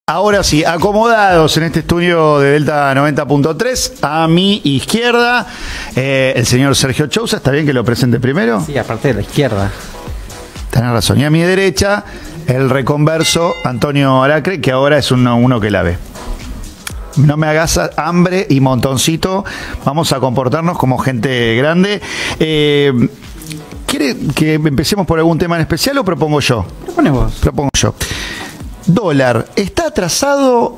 Ahora sí, acomodados en este estudio de Delta 90.3, a mi izquierda, el señor Sergio Chousa. ¿Está bien que lo presente primero? Sí, aparte de la izquierda. Tenés razón. Y a mi derecha, el reconverso Antonio Aracre, que ahora es uno que la ve. No me hagas hambre y montoncito. Vamos a comportarnos como gente grande. ¿Quiere que empecemos por algún tema en especial o propongo yo? Propone vos. Propongo yo. Dólar, ¿está atrasado?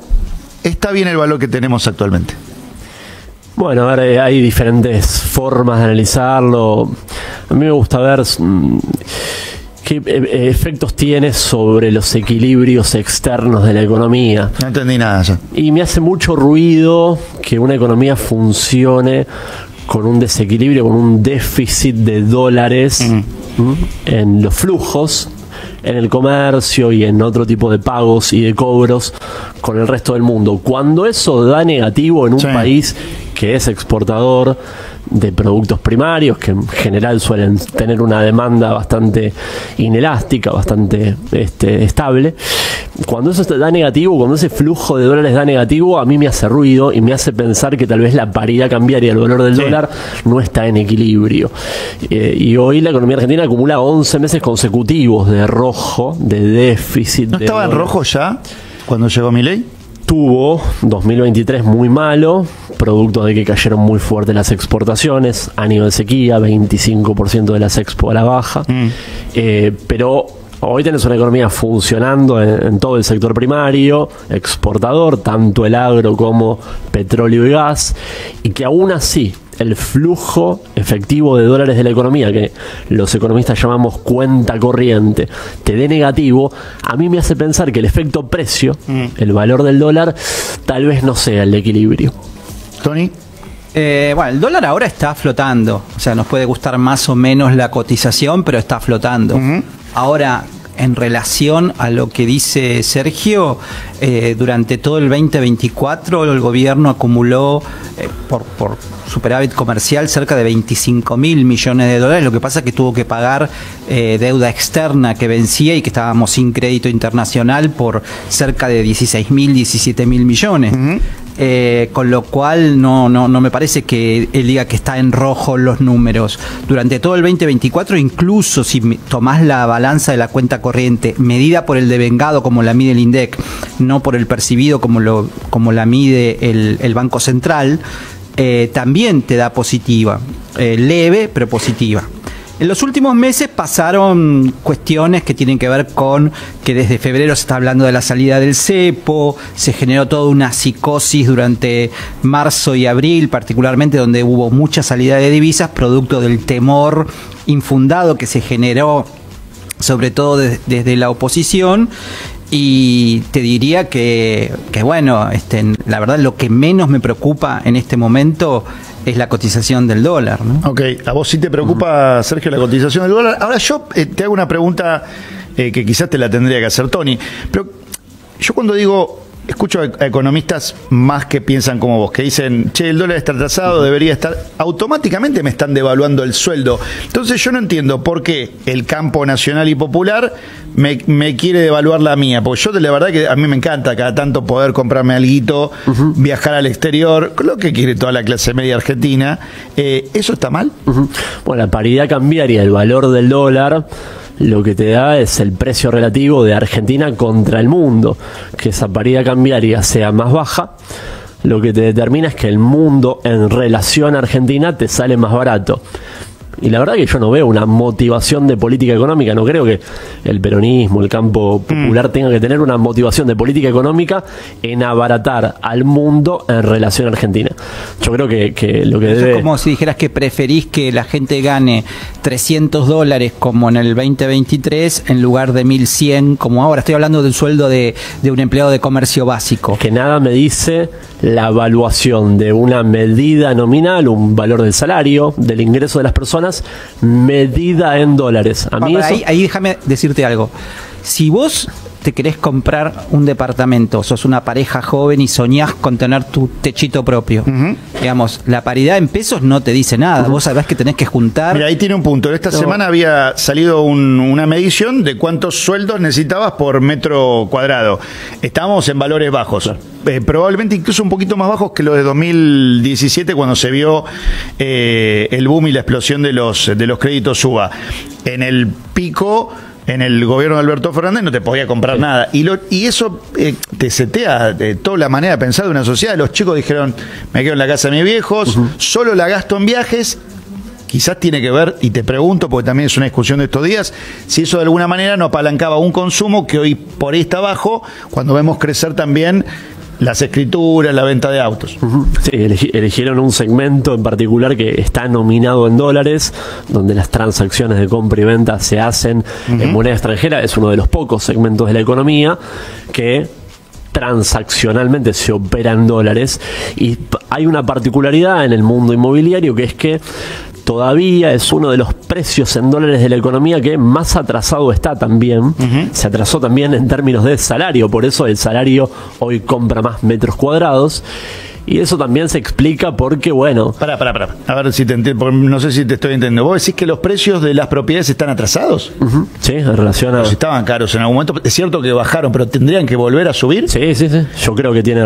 ¿Está bien el valor que tenemos actualmente? Bueno, a ver, hay diferentes formas de analizarlo. A mí me gusta ver qué efectos tiene sobre los equilibrios externos de la economía. No entendí nada ya. Y me hace mucho ruido que una economía funcione con un desequilibrio, con un déficit de dólares en los flujos, en el comercio y en otro tipo de pagos y de cobros con el resto del mundo. Cuando eso da negativo en un país que es exportador de productos primarios, que en general suelen tener una demanda bastante inelástica, bastante estable, cuando eso da negativo, cuando ese flujo de dólares da negativo, a mí me hace ruido y me hace pensar que tal vez la paridad cambiaria, el valor del dólar, no está en equilibrio. Y hoy la economía argentina acumula 11 meses consecutivos de rojo, de déficit. ¿No estaba en rojo ya cuando llegó Milei? Tuvo 2023 muy malo, producto de que cayeron muy fuerte las exportaciones, año de sequía, 25% de las expo a la baja, pero hoy tenés una economía funcionando en todo el sector primario, exportador, tanto el agro como petróleo y gas, y que aún así el flujo efectivo de dólares de la economía, que los economistas llamamos cuenta corriente, te dé negativo, a mí me hace pensar que el efecto precio, el valor del dólar, tal vez no sea el equilibrio. Tony. Bueno, el dólar ahora está flotando. O sea, nos puede gustar más o menos la cotización, pero está flotando. Ahora, en relación a lo que dice Sergio, durante todo el 2024 el gobierno acumuló por superávit comercial cerca de 25.000 millones de dólares. Lo que pasa es que tuvo que pagar deuda externa que vencía y que estábamos sin crédito internacional por cerca de 16.000, 17.000 millones. Con lo cual no me parece que él diga que está en rojo los números. Durante todo el 2024, incluso si tomás la balanza de la cuenta corriente medida por el devengado como la mide el INDEC, no por el percibido como la mide el Banco Central, también te da positiva, leve pero positiva. En los últimos meses pasaron cuestiones que tienen que ver con que desde febrero se está hablando de la salida del cepo, se generó toda una psicosis durante marzo y abril, particularmente donde hubo mucha salida de divisas, producto del temor infundado que se generó, sobre todo desde la oposición. Y te diría que bueno, la verdad lo que menos me preocupa en este momento es la cotización del dólar, ¿no? Ok, a vos sí te preocupa, Sergio, la cotización del dólar. Ahora yo te hago una pregunta que quizás te la tendría que hacer Tony, pero yo cuando digo, escucho a economistas más que piensan como vos, que dicen, che, el dólar está atrasado, debería estar, automáticamente me están devaluando el sueldo. Entonces yo no entiendo por qué el campo nacional y popular me quiere devaluar la mía, porque yo la verdad que a mí me encanta cada tanto poder comprarme alguito, viajar al exterior, lo que quiere toda la clase media argentina. ¿Eso está mal? Bueno, la paridad cambiaria, el valor del dólar, lo que te da es el precio relativo de Argentina contra el mundo. Que esa paridad cambiaria sea más baja, lo que te determina es que el mundo en relación a Argentina te sale más barato. Y la verdad que yo no veo una motivación de política económica, no creo que el peronismo, el campo popular tenga que tener una motivación de política económica en abaratar al mundo en relación a Argentina. Yo creo que lo que debe... Es como si dijeras que preferís que la gente gane $300 como en el 2023 en lugar de 1.100 como ahora. Estoy hablando del sueldo de un empleado de comercio básico. Que nada me dice la evaluación de una medida nominal, un valor del salario, del ingreso de las personas, medida en dólares. A mí eso... ahí déjame decirte algo. Si vos te querés comprar un departamento, sos una pareja joven y soñás con tener tu techito propio. Digamos, la paridad en pesos no te dice nada. Vos sabés que tenés que juntar. Mira, ahí tiene un punto. Esta semana había salido una medición de cuántos sueldos necesitabas por metro cuadrado. Estábamos en valores bajos. Probablemente incluso un poquito más bajos que los de 2017, cuando se vio el boom y la explosión de los créditos UBA. En el pico, en el gobierno de Alberto Fernández, no te podía comprar nada. Y eso te setea toda la manera de pensar de una sociedad. Los chicos dijeron, me quedo en la casa de mis viejos, solo la gasto en viajes. Quizás tiene que ver, y te pregunto, porque también es una discusión de estos días, si eso de alguna manera no apalancaba un consumo que hoy por ahí está bajo, cuando vemos crecer también las escrituras, la venta de autos. Sí, eligieron un segmento en particular que está nominado en dólares, donde las transacciones de compra y venta se hacen en moneda extranjera. Es uno de los pocos segmentos de la economía que transaccionalmente se opera en dólares. Y hay una particularidad en el mundo inmobiliario, que es que todavía es uno de los precios en dólares de la economía que más atrasado está también. Se atrasó también en términos de salario, por eso el salario hoy compra más metros cuadrados. Y eso también se explica porque, bueno... Pará. A ver si te entiendo, porque no sé si te estoy entendiendo. ¿Vos decís que los precios de las propiedades están atrasados? Sí, en relación a... Si estaban caros en algún momento. Es cierto que bajaron, pero ¿tendrían que volver a subir? Sí. Yo creo que tiene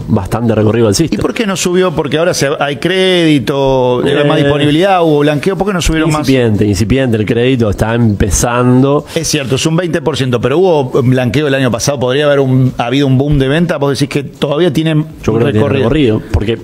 bastante recorrido el sistema. ¿Y por qué no subió? Porque ahora hay crédito, hay más disponibilidad, hubo blanqueo. ¿Por qué no subieron más? Incipiente, el crédito está empezando. Es cierto, es un 20%, pero hubo blanqueo el año pasado. ¿Podría haber habido un boom de venta? Vos decís que todavía tienen recorrido. Porque,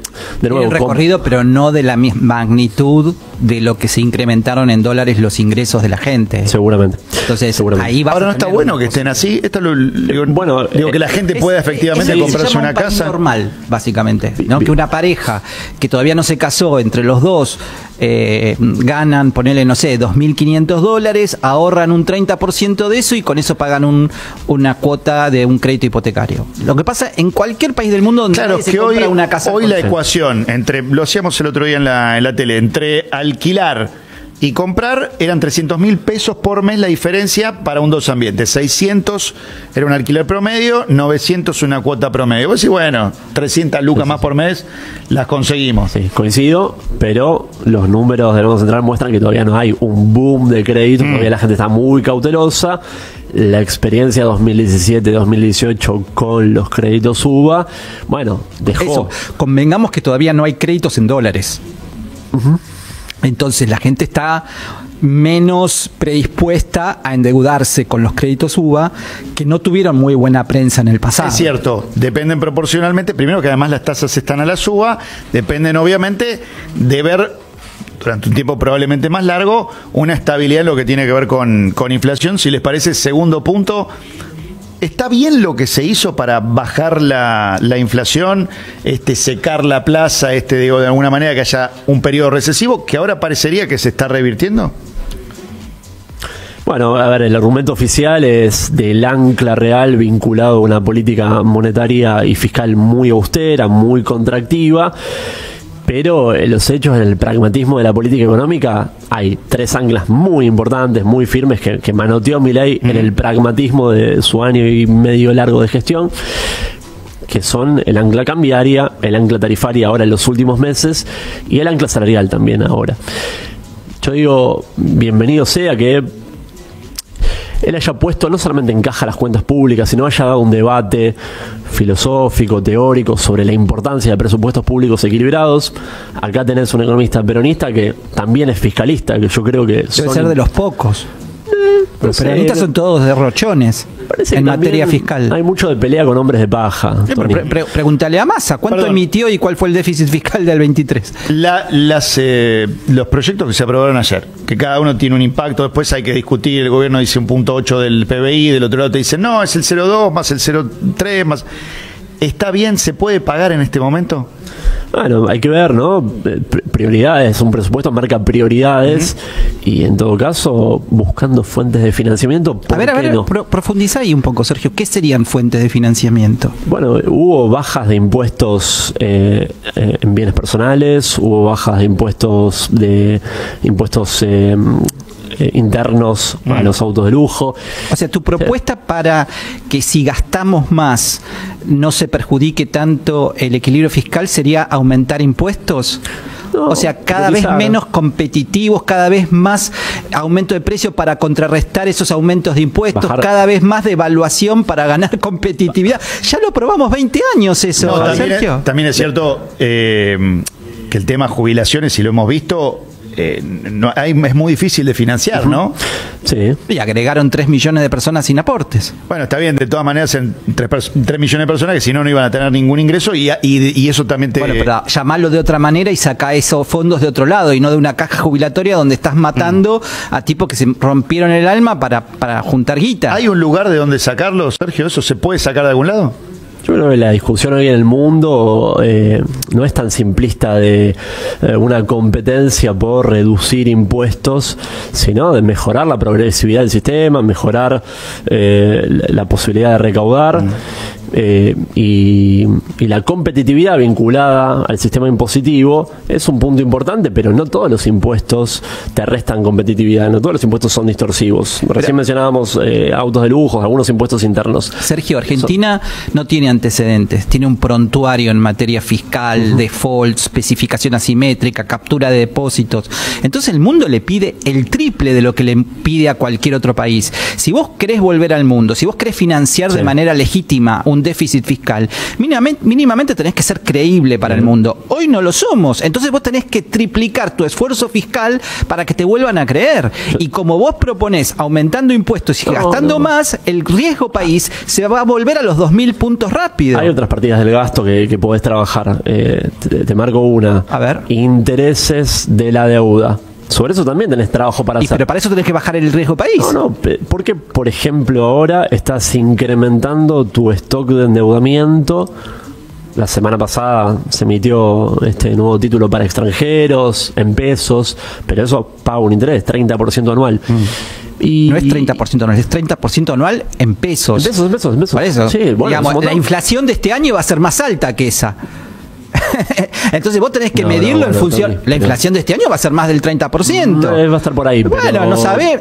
de nuevo, tienen recorrido, pero no de la misma magnitud de lo que se incrementaron en dólares los ingresos de la gente. Seguramente. Entonces, ahí va. Ahora no está bueno que estén así. Esto digo que la gente pueda efectivamente comprarse una casa normal, básicamente, ¿no? Que una pareja que todavía no se casó, entre los dos ganan, ponele, no sé, $2.500, ahorran un 30% de eso y con eso pagan una cuota de un crédito hipotecario. Lo que pasa en cualquier país del mundo donde claro, se compra una casa. Hoy la ecuación lo hacíamos el otro día en la tele, entre alquilar y comprar eran 300.000 pesos por mes la diferencia para un dos ambientes. 600 era un alquiler promedio, 900 una cuota promedio. Vos decís, bueno, 300 lucas más por mes las conseguimos. Sí, coincido, pero los números del Banco Central muestran que todavía no hay un boom de crédito, todavía la gente está muy cautelosa. La experiencia 2017-2018 con los créditos UBA, bueno, dejó... Eso, convengamos que todavía no hay créditos en dólares. Entonces la gente está menos predispuesta a endeudarse con los créditos UBA, que no tuvieron muy buena prensa en el pasado. Es cierto, dependen proporcionalmente, primero que además las tasas están a la suba, dependen obviamente de ver durante un tiempo probablemente más largo una estabilidad en lo que tiene que ver con inflación. Si les parece, segundo punto, ¿está bien lo que se hizo para bajar la inflación, secar la plaza, digo, de alguna manera que haya un periodo recesivo que ahora parecería que se está revirtiendo? Bueno, a ver, el argumento oficial es del ancla real vinculado a una política monetaria y fiscal muy austera, muy contractiva. Pero en los hechos, en el pragmatismo de la política económica, hay tres anclas muy importantes, muy firmes, que manoteó Milei en el pragmatismo de su año y medio largo de gestión, que son el ancla cambiaria, el ancla tarifaria ahora en los últimos meses y el ancla salarial también ahora. Yo digo, bienvenido sea que él haya puesto no solamente en caja las cuentas públicas, sino haya dado un debate filosófico, teórico, sobre la importancia de presupuestos públicos equilibrados. Acá tenés un economista peronista que también es fiscalista, que yo creo que debe ser de los pocos. Los peronistas son todos derrochones en materia fiscal. Hay mucho de pelea con hombres de paja. Pregúntale a Massa, ¿cuánto emitió y cuál fue el déficit fiscal del 23? Los proyectos que se aprobaron ayer, que cada uno tiene un impacto, después hay que discutir, el gobierno dice 1.8 del PBI, del otro lado te dicen, no, es el 0.2 más el 0.3 más... ¿Está bien? ¿Se puede pagar en este momento? Bueno, hay que ver, ¿no? Prioridades, un presupuesto marca prioridades y en todo caso buscando fuentes de financiamiento. A ver, no? Profundiza ahí un poco, Sergio. ¿Qué serían fuentes de financiamiento? Bueno, hubo bajas de impuestos en bienes personales, hubo bajas de impuestos internos a los autos de lujo. O sea, tu propuesta para que si gastamos más no se perjudique tanto el equilibrio fiscal sería aumentar impuestos. No, o sea, cada vez menos competitivos, cada vez más aumento de precio para contrarrestar esos aumentos de impuestos, cada vez más devaluación para ganar competitividad. Ya lo probamos 20 años eso, No, Sergio. también es cierto que el tema jubilaciones, si lo hemos visto, es muy difícil de financiar, ¿no? Sí. Y agregaron 3 millones de personas sin aportes. Bueno, está bien, de todas maneras, 3 millones de personas que si no, no iban a tener ningún ingreso y eso también te... Bueno, pero llamarlo de otra manera y saca esos fondos de otro lado y no de una caja jubilatoria donde estás matando a tipos que se rompieron el alma para juntar guita. ¿Hay un lugar de donde sacarlo, Sergio? ¿Eso se puede sacar de algún lado? Yo creo que la discusión hoy en el mundo no es tan simplista de una competencia por reducir impuestos, sino de mejorar la progresividad del sistema, mejorar la posibilidad de recaudar. Y la competitividad vinculada al sistema impositivo es un punto importante, pero no todos los impuestos te restan competitividad, no todos los impuestos son distorsivos. Recién mencionábamos autos de lujo, algunos impuestos internos. Sergio, Argentina no tiene antecedentes, tiene un prontuario en materia fiscal, default, especificación asimétrica, captura de depósitos. Entonces el mundo le pide el triple de lo que le pide a cualquier otro país. Si vos querés volver al mundo, si vos querés financiar de manera legítima un déficit fiscal, mínimamente tenés que ser creíble para el mundo. Hoy no lo somos, entonces vos tenés que triplicar tu esfuerzo fiscal para que te vuelvan a creer. Y como vos proponés aumentando impuestos y gastando más, el riesgo país se va a volver a los 2.000 puntos rápido. Hay otras partidas del gasto que podés trabajar. Te marco una. A ver. Intereses de la deuda. Sobre eso también tenés trabajo para hacer. Pero para eso tenés que bajar el riesgo país. No, porque, por ejemplo, ahora estás incrementando tu stock de endeudamiento. La semana pasada se emitió este nuevo título para extranjeros, en pesos, pero eso paga un interés, 30% anual. Y no es 30% anual, es 30% anual en pesos. En pesos. Por eso, sí, bueno, digamos, la inflación de este año va a ser más alta que esa. Entonces vos tenés que medirlo en función. La inflación de este año va a ser más del 30%. Va a estar por ahí. Bueno, pero...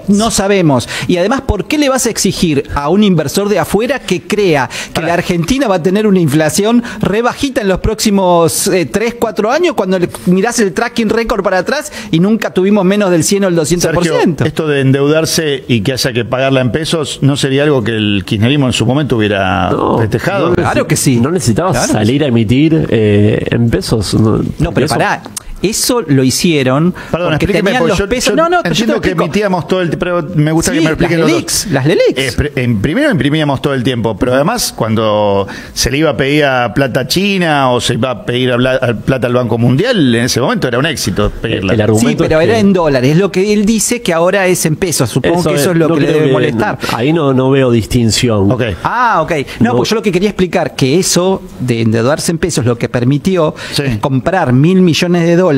no sabemos. Y además, ¿por qué le vas a exigir a un inversor de afuera que crea que la Argentina va a tener una inflación re bajita en los próximos 3, 4 años cuando mirás el tracking record para atrás y nunca tuvimos menos del 100 o el 200%? Sergio, esto de endeudarse y que haya que pagarla en pesos, ¿no sería algo que el kirchnerismo en su momento hubiera festejado? Claro que sí. No necesitabas salir a emitir en pesos. No, pero pará. Eso lo hicieron. Perdón, porque tenían los pesos. Yo entiendo que emitíamos todo el tiempo, pero me gusta que me expliquen las LELIQs. Primero imprimíamos todo el tiempo, pero además cuando se le iba a pedir a plata china o se iba a pedir a plata al Banco Mundial, en ese momento era un éxito pedirla. El argumento sí, pero era en dólares. Lo que él dice que ahora es en pesos. Supongo que eso es lo que le debe molestar. Ahí no veo distinción. Okay. Ok. No, pues yo lo que quería explicar que eso de endeudarse en pesos lo que permitió es comprar 1.000 millones de dólares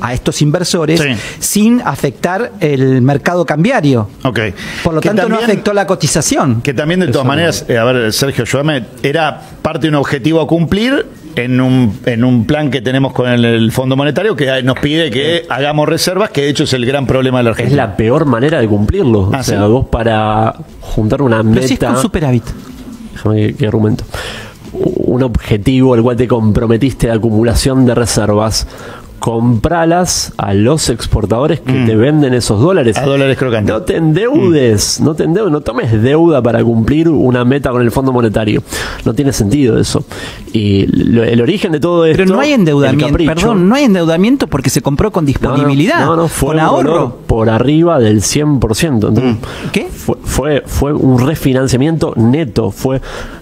a estos inversores sin afectar el mercado cambiario. Por lo tanto, no afectó la cotización. Que también, de todas maneras, a ver, Sergio, ayúdame, era parte de un objetivo a cumplir en un plan que tenemos con el Fondo Monetario que nos pide que hagamos reservas, que de hecho es el gran problema de la Argentina. Es la peor manera de cumplirlo. O sea, vos para juntar una meta... Pero si es con superávit. Déjame que argumento. Un objetivo al cual te comprometiste de acumulación de reservas, compralas a los exportadores que te venden esos dólares. A dólares crocantes. No te endeudes, no tomes deuda para cumplir una meta con el Fondo Monetario. No tiene sentido eso. Y el origen de todo esto... Pero no hay endeudamiento, no hay endeudamiento porque se compró con disponibilidad, fue con ahorro. Por arriba del 100%. Entonces, ¿qué? Fue un refinanciamiento neto.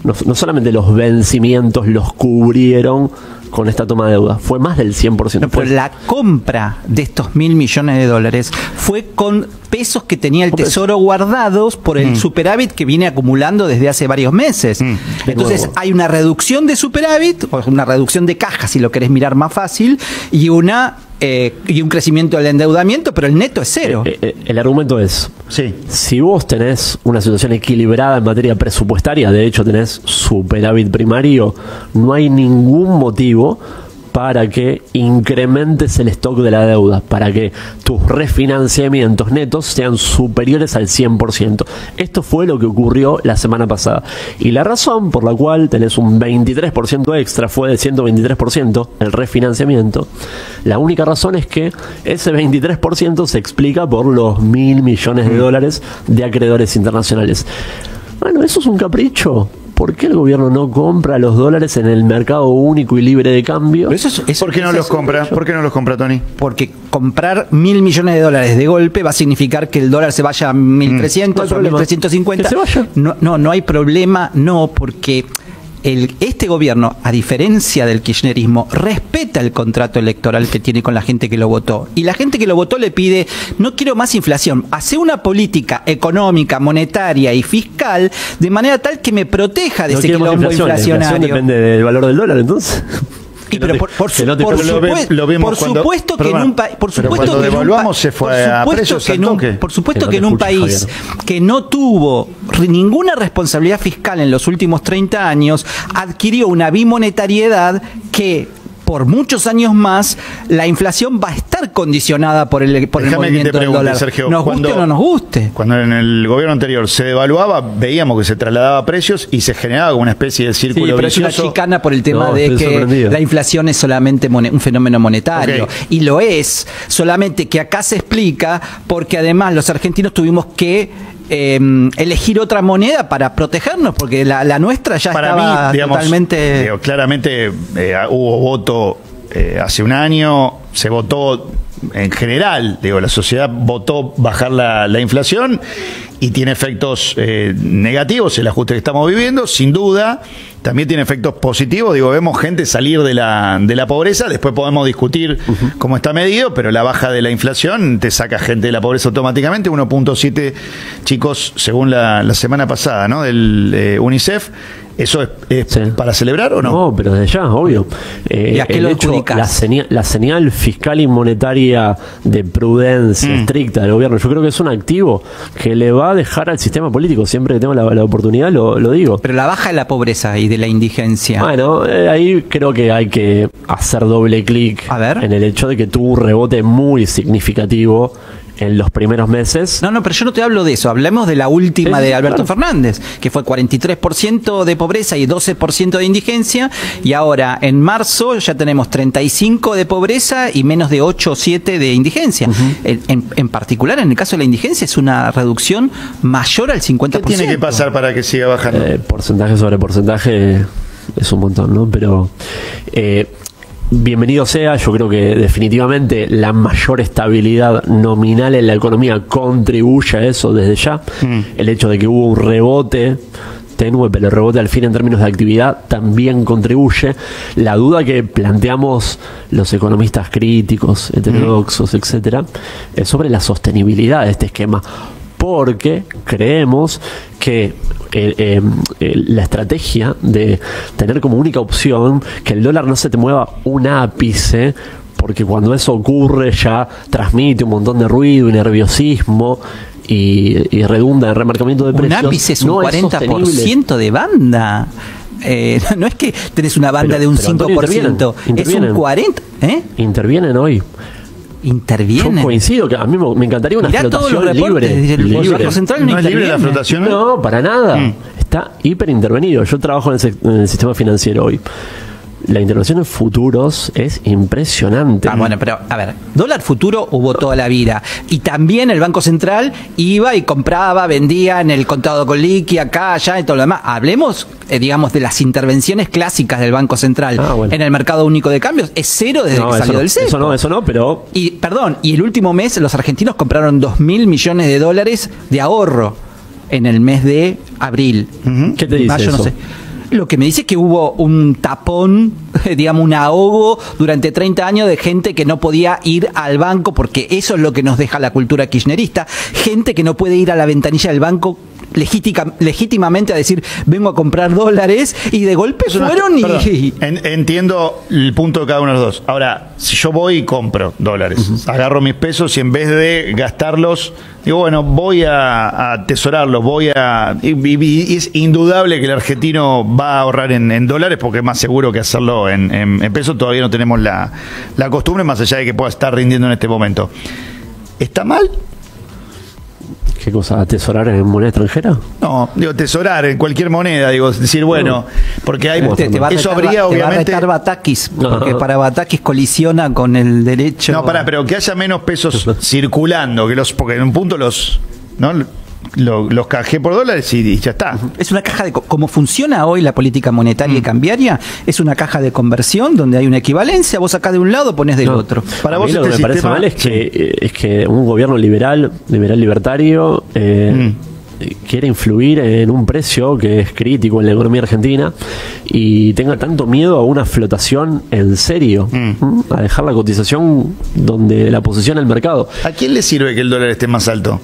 No solamente los vencimientos los cubrieron con esta toma de deuda, fue más del 100%. No, pero la compra de estos 1.000 millones de dólares fue con pesos que tenía el Tesoro guardados por el superávit que viene acumulando desde hace varios meses. Entonces hay una reducción de superávit, o una reducción de caja si lo querés mirar más fácil, y un crecimiento del endeudamiento, pero el neto es cero. El argumento es, si vos tenés una situación equilibrada en materia presupuestaria, de hecho tenés superávit primario, no hay ningún motivo para que incrementes el stock de la deuda, para que tus refinanciamientos netos sean superiores al 100%. Esto fue lo que ocurrió la semana pasada. Y la razón por la cual tenés un 23% extra fue de 123% el refinanciamiento. La única razón es que ese 23% se explica por los 1.000 millones de dólares de acreedores internacionales. Bueno, eso es un capricho. ¿Por qué el gobierno no compra los dólares en el mercado único y libre de cambio? ¿Por qué no los compra? ¿Por qué no los compra, Tony? Porque comprar 1.000 millones de dólares de golpe va a significar que el dólar se vaya a 1.300 o 1.350. Que se vaya. No hay problema, porque este gobierno, a diferencia del kirchnerismo, respeta el contrato electoral que tiene con la gente que lo votó. Y la gente que lo votó le pide: no quiero más inflación, hace una política económica, monetaria y fiscal de manera tal que me proteja de ese quilombo inflacionario. La inflación depende del valor del dólar, entonces. Pero por supuesto que en un país, por supuesto que en un país que no tuvo ninguna responsabilidad fiscal en los últimos 30 años, adquirió una bimonetariedad que por muchos años más la inflación va a estar condicionada por el movimiento del dólar, Sergio, nos guste o no nos guste. Cuando en el gobierno anterior se devaluaba, veíamos que se trasladaba a precios y se generaba como una especie de círculo pero vicioso. es una chicana por el tema de que la inflación es solamente un fenómeno monetario. Okay. Y lo es, solamente que acá se explica porque además los argentinos tuvimos que elegir otra moneda para protegernos, porque la nuestra ya estaba totalmente... claramente hubo voto hace un año, se votó en general, la sociedad votó bajar la inflación y tiene efectos negativos el ajuste que estamos viviendo, sin duda. También tiene efectos positivos, vemos gente salir de la pobreza, después podemos discutir cómo está medido, pero la baja de la inflación te saca gente de la pobreza automáticamente, 1.7 chicos según la semana pasada, ¿no? Del UNICEF. ¿Eso es sí. para celebrar o no? No, pero desde ya, obvio. ¿Y a qué lo adjudicas? La señal fiscal y monetaria de prudencia estricta del gobierno, yo creo que es un activo que le va a dejar al sistema político, siempre que tengo la oportunidad lo digo. Pero la baja de la pobreza y de la indigencia. Bueno, ahí creo que hay que hacer doble clic en el hecho de que tuvo un rebote muy significativo en los primeros meses. No, pero yo no te hablo de eso. Hablemos de la última de Alberto Fernández, que fue 43% de pobreza y 12% de indigencia, y ahora en marzo ya tenemos 35% de pobreza y menos de 8 o 7 de indigencia. En particular, en el caso de la indigencia, es una reducción mayor al 50%. ¿Qué tiene que pasar para que siga bajando? Porcentaje sobre porcentaje es un montón, ¿no? Pero... bienvenido sea, yo creo que definitivamente la mayor estabilidad nominal en la economía contribuye a eso desde ya. El hecho de que hubo un rebote tenue, pero el rebote al fin en términos de actividad también contribuye. La duda que planteamos los economistas críticos, heterodoxos, etcétera, es sobre la sostenibilidad de este esquema, porque creemos que la estrategia de tener como única opción que el dólar no se te mueva un ápice, porque cuando eso ocurre ya transmite un montón de ruido y nerviosismo y redunda en remarcamiento de precios. Un ápice es un 40% de banda. No es que tenés una banda de un 5%, es un 40%. Intervienen hoy. Intervienen. Yo coincido que a mí me encantaría una flotación libre. El Banco Central no es libre la flotación. No, para nada. Está hiper intervenido. Yo trabajo en el sistema financiero hoy. La intervención en futuros es impresionante. Bueno, pero a ver, dólar futuro hubo toda la vida. Y también el Banco Central iba y compraba, vendía en el contado con liqui, acá, allá y todo lo demás. Hablemos, digamos, de las intervenciones clásicas del Banco Central en el mercado único de cambios. Es cero desde que salió del cepo. Eso no, pero... Y el último mes los argentinos compraron 2.000 millones de dólares de ahorro en el mes de abril. ¿Qué te dice mayo, eso? No sé. Lo que me dice es que hubo un tapón, digamos, un ahogo durante 30 años de gente que no podía ir al banco, porque eso es lo que nos deja la cultura kirchnerista. Gente que no puede ir a la ventanilla del banco legítimamente a decir, vengo a comprar dólares, y de golpe fueron y... Entiendo el punto de cada uno de los dos. Ahora, si yo voy y compro dólares, agarro mis pesos y en vez de gastarlos, digo, bueno, voy a atesorarlos, y es indudable que el argentino va a ahorrar en dólares porque es más seguro que hacerlo en pesos. Todavía no tenemos la costumbre, más allá de que pueda estar rindiendo en este momento. ¿Está mal? ¿Qué cosa? ¿Atesorar en moneda extranjera? No, digo, atesorar en cualquier moneda, digo, decir, bueno, porque hay... Eso habría, obviamente... Te va a retar Batakis, porque para Batakis colisiona con el derecho... No, pero que haya menos pesos circulando, porque en un punto los cajé por dólares y ya está. Es una caja de... Como funciona hoy la política monetaria y cambiaria, es una caja de conversión donde hay una equivalencia, vos sacás de un lado, pones del otro. Para vos lo que me parece mal es que un gobierno libertario quiere influir en un precio que es crítico en la economía argentina y tenga tanto miedo a una flotación en serio, a dejar la cotización donde la posiciona el mercado. ¿A quién le sirve que el dólar esté más alto?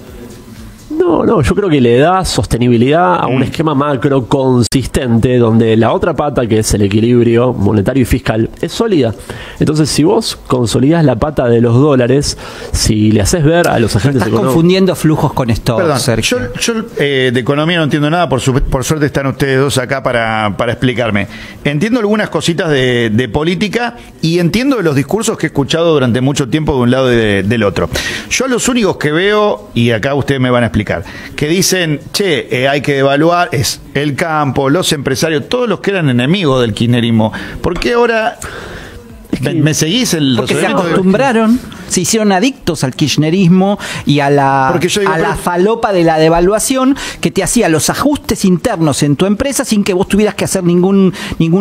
No, yo creo que le da sostenibilidad a un esquema macro consistente donde la otra pata, que es el equilibrio monetario y fiscal, es sólida. Entonces, si vos consolidás la pata de los dólares, si le haces ver a los agentes económicos... Estás confundiendo flujos con esto. Perdón, yo de economía no entiendo nada, por suerte están ustedes dos acá para explicarme. Entiendo algunas cositas de política y entiendo de los discursos que he escuchado durante mucho tiempo de un lado y del otro. Yo los únicos que veo, y acá ustedes me van a explicar, que dicen, hay que devaluar, es el campo, los empresarios, todos los que eran enemigos del kirchnerismo. ¿Por qué ahora me seguís el Porque se acostumbraron, se hicieron adictos al kirchnerismo y a la falopa de la devaluación que te hacía los ajustes internos en tu empresa sin que vos tuvieras que hacer ningún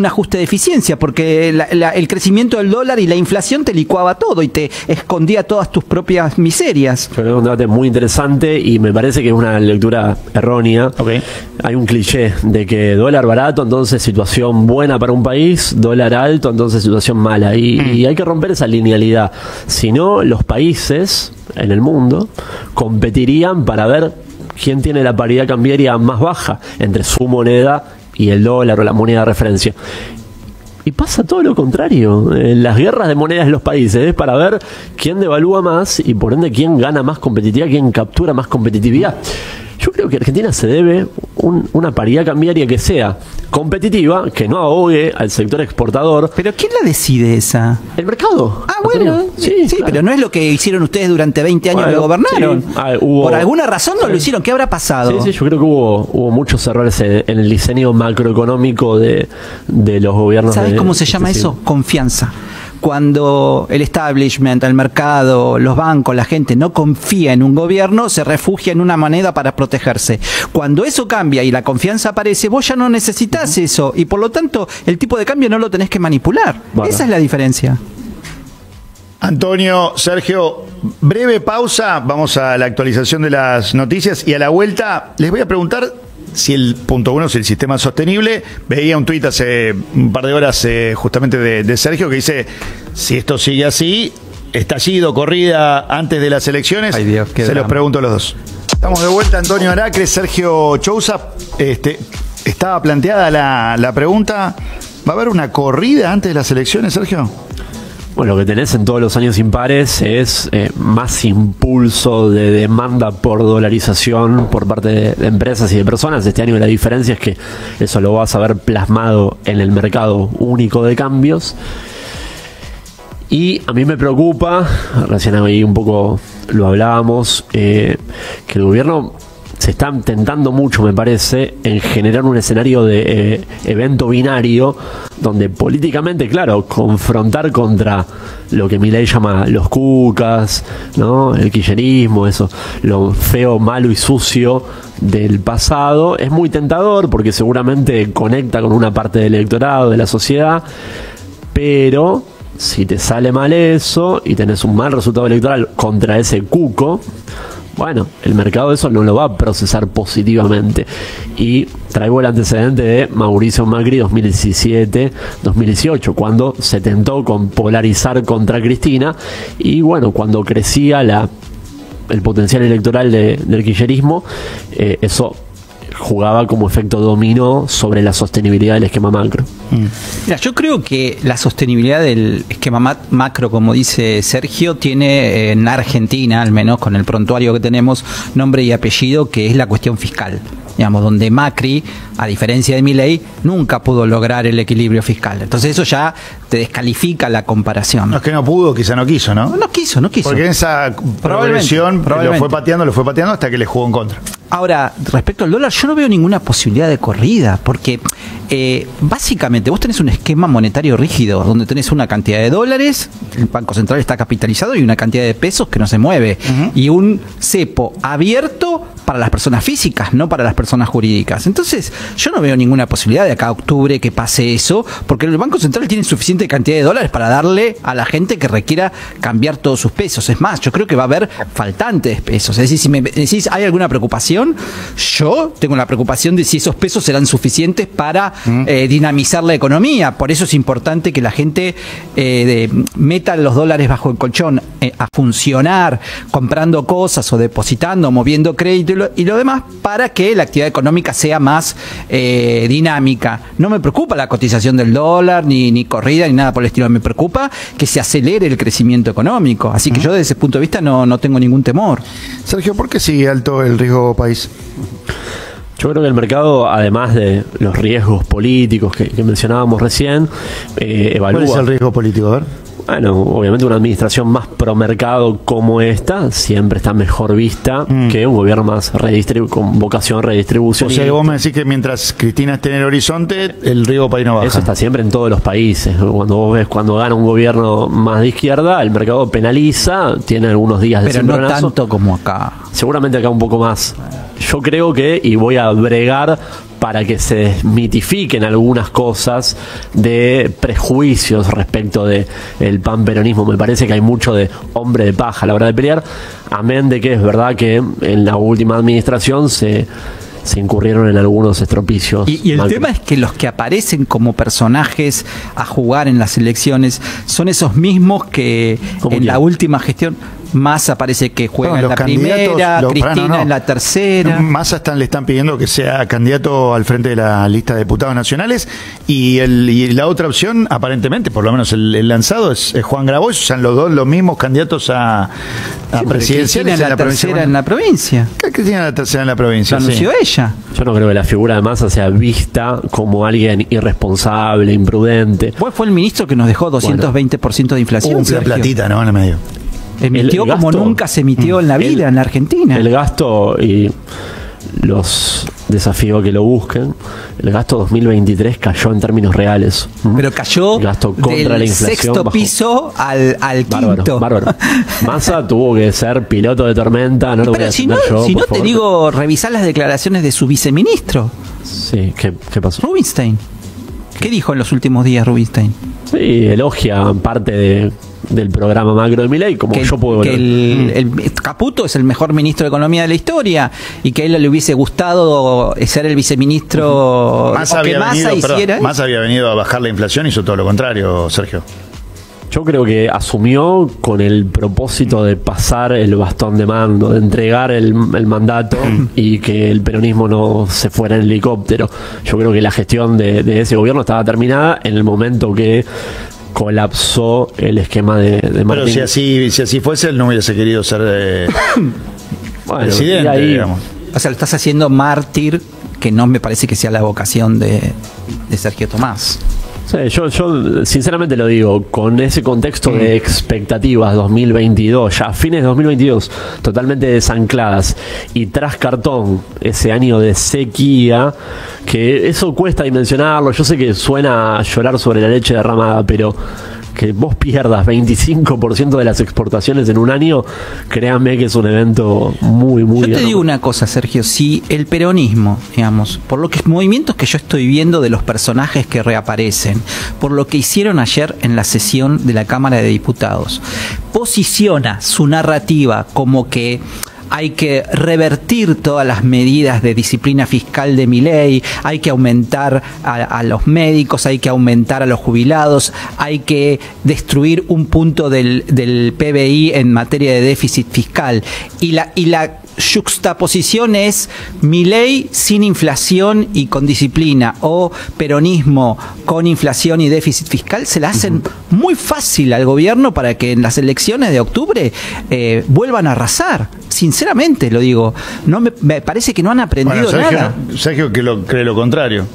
ajuste de eficiencia, porque el crecimiento del dólar y la inflación te licuaba todo y te escondía todas tus propias miserias. Pero es un debate muy interesante y me parece que es una lectura errónea. Hay un cliché de que dólar barato, entonces situación buena para un país, dólar alto, entonces situación mala. Y hay que romper esa linealidad. Si no, los países en el mundo competirían para ver quién tiene la paridad cambiaria más baja entre su moneda y el dólar o la moneda de referencia. Y pasa todo lo contrario. Las guerras de monedas de los países es para ver quién devalúa más y por ende quién gana más competitividad, quién captura más competitividad. Yo creo que Argentina se debe una paridad cambiaria que sea competitiva, que no ahogue al sector exportador. ¿Pero quién la decide esa? El mercado. Ah, bueno. Sí, claro. Pero no es lo que hicieron ustedes durante 20 años que gobernaron. Sí. Por alguna razón no lo hicieron. ¿Qué habrá pasado? Sí, yo creo que hubo muchos errores en el diseño macroeconómico de los gobiernos. ¿Sabes cómo se llama eso? Confianza. Cuando el establishment, el mercado, los bancos, la gente no confía en un gobierno, se refugia en una moneda para protegerse. Cuando eso cambia y la confianza aparece, vos ya no necesitas eso y por lo tanto el tipo de cambio no lo tenés que manipular. Esa es la diferencia. Antonio, Sergio, breve pausa, vamos a la actualización de las noticias y a la vuelta les voy a preguntar si el punto uno, si el sistema es sostenible. Veía un tuit hace un par de horas justamente de Sergio que dice, si esto sigue así, estallido, corrida antes de las elecciones. Ay, Dios, se los pregunto a los dos. Estamos de vuelta, Antonio Aracre, Sergio Chousa. Estaba planteada la pregunta, ¿va a haber una corrida antes de las elecciones, Sergio? Bueno, lo que tenés en todos los años impares es más impulso de demanda por dolarización por parte de empresas y de personas. Este año la diferencia es que eso lo vas a ver plasmado en el mercado único de cambios. Y a mí me preocupa, recién ahí un poco lo hablábamos, que el gobierno se está tentando mucho, me parece, en generar un escenario de evento binario, donde políticamente, claro, confrontar contra lo que Milei llama los cucas, ¿no? El kirchnerismo, eso, lo feo, malo y sucio del pasado, es muy tentador porque seguramente conecta con una parte del electorado, de la sociedad, pero si te sale mal eso y tenés un mal resultado electoral contra ese cuco, bueno, el mercado eso no lo va a procesar positivamente. Y traigo el antecedente de Mauricio Macri 2017-2018, cuando se tentó con polarizar contra Cristina y bueno, cuando crecía el potencial electoral del kirchnerismo, eso jugaba como efecto dominó sobre la sostenibilidad del esquema macro. Mira, yo creo que la sostenibilidad del esquema macro, como dice Sergio, tiene en Argentina, al menos con el prontuario que tenemos, nombre y apellido, que es la cuestión fiscal. Digamos, donde Macri, a diferencia de Milei, nunca pudo lograr el equilibrio fiscal. Entonces eso ya te descalifica la comparación. No es que no pudo, quizá no quiso, ¿no? No quiso. Porque en esa progresión lo fue pateando hasta que le jugó en contra. Ahora, respecto al dólar, yo no veo ninguna posibilidad de corrida, porque básicamente vos tenés un esquema monetario rígido, donde tenés una cantidad de dólares, el Banco Central está capitalizado, y una cantidad de pesos que no se mueve, y un cepo abierto para las personas físicas, no para las personas jurídicas. Entonces, yo no veo ninguna posibilidad de acá a octubre que pase eso, porque el Banco Central tiene suficiente cantidad de dólares para darle a la gente que requiera cambiar todos sus pesos. Es más, yo creo que va a haber faltantes pesos. Es decir, si me decís, ¿hay alguna preocupación? Yo tengo la preocupación de si esos pesos serán suficientes para dinamizar la economía. Por eso es importante que la gente meta los dólares bajo el colchón a funcionar, comprando cosas o depositando, moviendo crédito y lo demás, para que la actividad económica sea más dinámica. No me preocupa la cotización del dólar, ni corrida, ni nada por el estilo. Me preocupa que se acelere el crecimiento económico. Así que yo desde ese punto de vista no tengo ningún temor. Sergio, ¿por qué sigue alto el riesgo país? Yo creo que el mercado, además de los riesgos políticos que mencionábamos recién, evalúa... ¿Cuál es el riesgo político? A ver. Bueno, obviamente una administración más pro mercado como esta siempre está mejor vista que un gobierno más con vocación redistribución. O sea, que vos me decís que mientras Cristina esté en el horizonte, el riesgo país no baja. Eso está siempre en todos los países. Cuando vos ves cuando gana un gobierno más de izquierda, el mercado penaliza, tiene algunos días de cimbronazo. Pero no tanto como acá. Seguramente acá un poco más. Yo creo que, y voy a bregar para que se desmitifiquen algunas cosas de prejuicios respecto de el panperonismo. Me parece que hay mucho de hombre de paja a la hora de pelear, amén de que es verdad que en la última administración se incurrieron en algunos estropicios. Y el tema es que los que aparecen como personajes a jugar en las elecciones son esos mismos que en la última gestión... Massa parece que juega en la primera, Cristina en la tercera. Massa le están pidiendo que sea candidato al frente de la lista de diputados nacionales, y la otra opción, aparentemente, por lo menos el lanzado, es Juan Grabois. O sea, los dos los mismos candidatos a presidenciales en la tercera en la provincia. Cristina la tercera en la provincia. Lo anunció ella. Yo no creo que la figura de Massa sea vista como alguien irresponsable, imprudente. Fue el ministro que nos dejó 220% de inflación. Un platita, ¿no? En el medio. Emitió como nunca se emitió en la vida en la Argentina. El gasto, y los desafío que lo busquen, el gasto 2023 cayó en términos reales. Pero cayó gasto contra la inflación, sexto piso al quinto. Bárbaro. Massa tuvo que ser piloto de tormenta. No lo voy a si no te digo, revisar las declaraciones de su viceministro. Sí, ¿qué pasó? Rubinstein. ¿Qué dijo en los últimos días Rubinstein? Sí, elogia parte del programa macro de Milei, como yo puedo ver. El Caputo es el mejor ministro de Economía de la historia, y que a él le hubiese gustado ser el viceministro. Massa había venido a bajar la inflación, hizo todo lo contrario, Sergio. Yo creo que asumió con el propósito de pasar el bastón de mando, de entregar el mandato y que el peronismo no se fuera en helicóptero. Yo creo que la gestión de ese gobierno estaba terminada en el momento que colapsó el esquema de Martín. Pero si así fuese, él no hubiese querido ser presidente, ahí, digamos. O sea, lo estás haciendo mártir, que no me parece que sea la vocación de Sergio Tomás. Sí, yo sinceramente lo digo, con ese contexto de expectativas 2022, ya a fines de 2022, totalmente desancladas, y tras cartón, ese año de sequía, que eso cuesta dimensionarlo. Yo sé que suena a llorar sobre la leche derramada, pero que vos pierdas 25% de las exportaciones en un año, créanme que es un evento muy Yo te digo una cosa, Sergio, si el peronismo, digamos, por lo que movimientos que yo estoy viendo de los personajes que reaparecen, por lo que hicieron ayer en la sesión de la Cámara de Diputados, posiciona su narrativa como que hay que revertir todas las medidas de disciplina fiscal de Milei, hay que aumentar a los médicos, hay que aumentar a los jubilados, hay que destruir un punto del PBI en materia de déficit fiscal. yuxtaposición es Milei sin inflación y con disciplina, o peronismo con inflación y déficit fiscal, se la hacen muy fácil al gobierno para que en las elecciones de octubre vuelvan a arrasar. Sinceramente lo digo, no me parece que no han aprendido nada. Sergio cree lo contrario.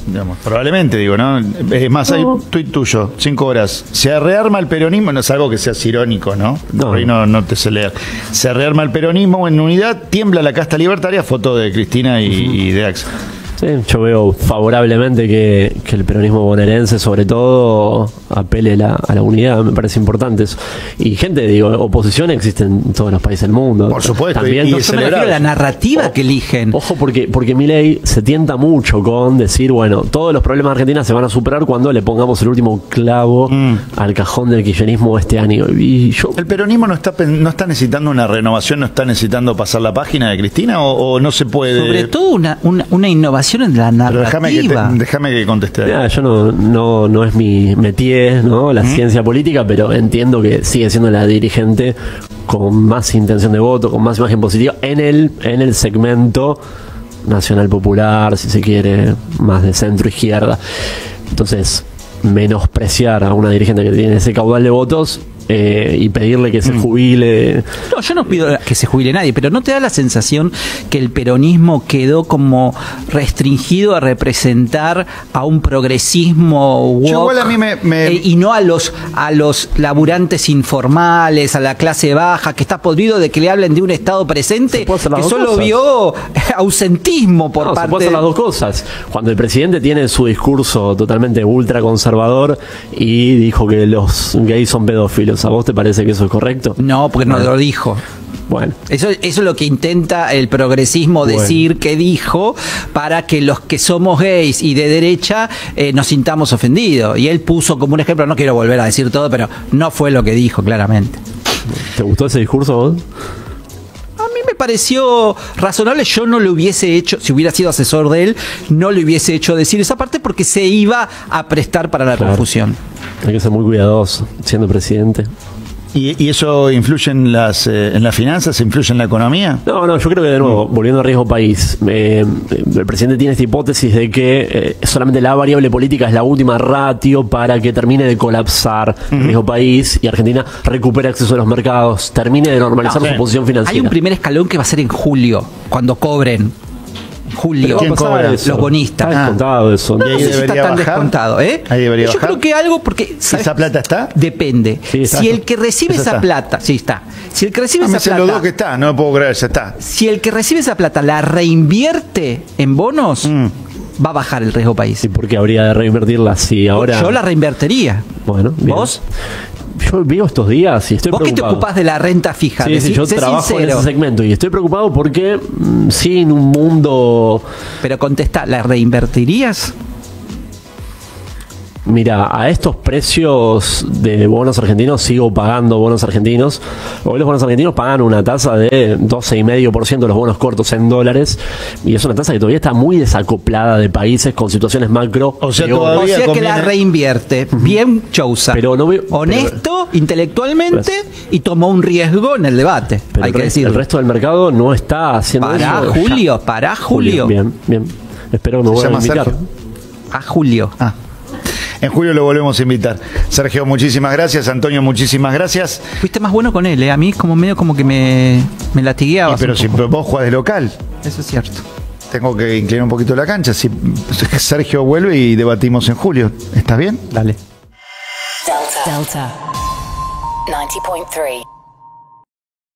Digamos, probablemente, digo, ¿no? Es más, hay un tuit tuyo, 5 horas. Se rearma el peronismo, no es algo que seas irónico, ¿no? Por ahí no te sé leer. Se rearma el peronismo en unidad, tiembla la casta libertaria, foto de Cristina y de Axel. Sí, yo veo favorablemente que el peronismo bonaerense, sobre todo, apele a la unidad, me parece importante eso. Y gente, digo, oposición existe en todos los países del mundo. Por supuesto, también y no se me refiero a la narrativa que eligen. Ojo, porque Milei se tienta mucho con decir, bueno, todos los problemas de Argentina se van a superar cuando le pongamos el último clavo al cajón del kirchnerismo este año. Y yo... ¿El peronismo no está necesitando una renovación, no está necesitando pasar la página de Cristina o no se puede? Sobre todo una innovación en la narrativa. Pero déjame que conteste. Mira, yo no es mi métier, ¿no? La ciencia política, pero entiendo que sigue siendo la dirigente con más intención de voto, con más imagen positiva en el segmento nacional popular, si se quiere, más de centro izquierda. Entonces, menospreciar a una dirigente que tiene ese caudal de votos y pedirle que se jubile. No, yo no pido que se jubile nadie, pero ¿no te da la sensación que el peronismo quedó como restringido a representar a un progresismo woke, igual a mí y no a los laburantes informales, a la clase baja, que está podrido de que le hablen de un estado presente que solo vio ausentismo por parte... Se puede hacer las dos cosas. Cuando el presidente tiene su discurso totalmente ultraconservador y dijo que los gays son pedófilos, ¿a vos te parece que eso es correcto? No, porque no lo dijo. Bueno. Eso es lo que intenta el progresismo decir que dijo, para que los que somos gays y de derecha nos sintamos ofendidos. Y él puso como un ejemplo, no quiero volver a decir todo, pero no fue lo que dijo, claramente. ¿Te gustó ese discurso vos? A mí me pareció razonable. Yo no lo hubiese hecho, si hubiera sido asesor de él, no le hubiese hecho decir esa parte porque se iba a prestar para la confusión. Hay que ser muy cuidadoso siendo presidente. ¿Y eso influye en las finanzas? ¿Influye en la economía? No, yo creo que de nuevo, volviendo a riesgo país, el presidente tiene esta hipótesis de que solamente la variable política es la última ratio para que termine de colapsar el riesgo país y Argentina recupere acceso a los mercados, termine de normalizar su posición financiera. Hay un primer escalón que va a ser en julio, cuando cobren. Julio, ¿quién cobra eso? Los bonistas. Está descontado eso. No sé si está tan descontado, Ahí debería Yo bajar. creo que algo, porque ¿sabes? ¿Esa plata está? Depende. Sí, está. Si el que recibe Esa esa está. plata, sí está. Si el que recibe A mí esa se plata, lo digo que está, no lo puedo creer, ya está. si el que recibe esa plata la reinvierte en bonos, va a bajar el riesgo país. ¿Y por qué habría de reinvertirla si ahora...? Yo la reinvertiría. Bueno, bien. ¿Vos? Yo vivo estos días y estoy ¿Vos que te preocupado. ocupás de la renta fija? Sí, yo sé trabajo sincero. en ese segmento y estoy preocupado porque sin un mundo... Pero contesta, ¿la reinvertirías? Mira, a estos precios de bonos argentinos sigo pagando bonos argentinos. Hoy los bonos argentinos pagan una tasa de 12,5% los bonos cortos en dólares y es una tasa que todavía está muy desacoplada de países con situaciones macro. O sea, peores. todavía O sea que conviene- la reinvierte. Bien Chousa. Pero no veo- honesto, intelectualmente, y tomó un riesgo en el debate. Pero hay que el decirlo. resto del mercado no está haciendo Para eso. Julio, para Julio. Bien. Espero que me Se vuelvan a llama invitar. Sergio. A Julio. En julio lo volvemos a invitar. Sergio, muchísimas gracias. Antonio, muchísimas gracias. Fuiste más bueno con él, ¿eh? A mí como medio como que me latigueaba. Pero si vos jugás de local, Eso es cierto. tengo que inclinar un poquito la cancha. Si Sergio vuelve y debatimos en julio. ¿Estás bien? Dale. Delta 90.3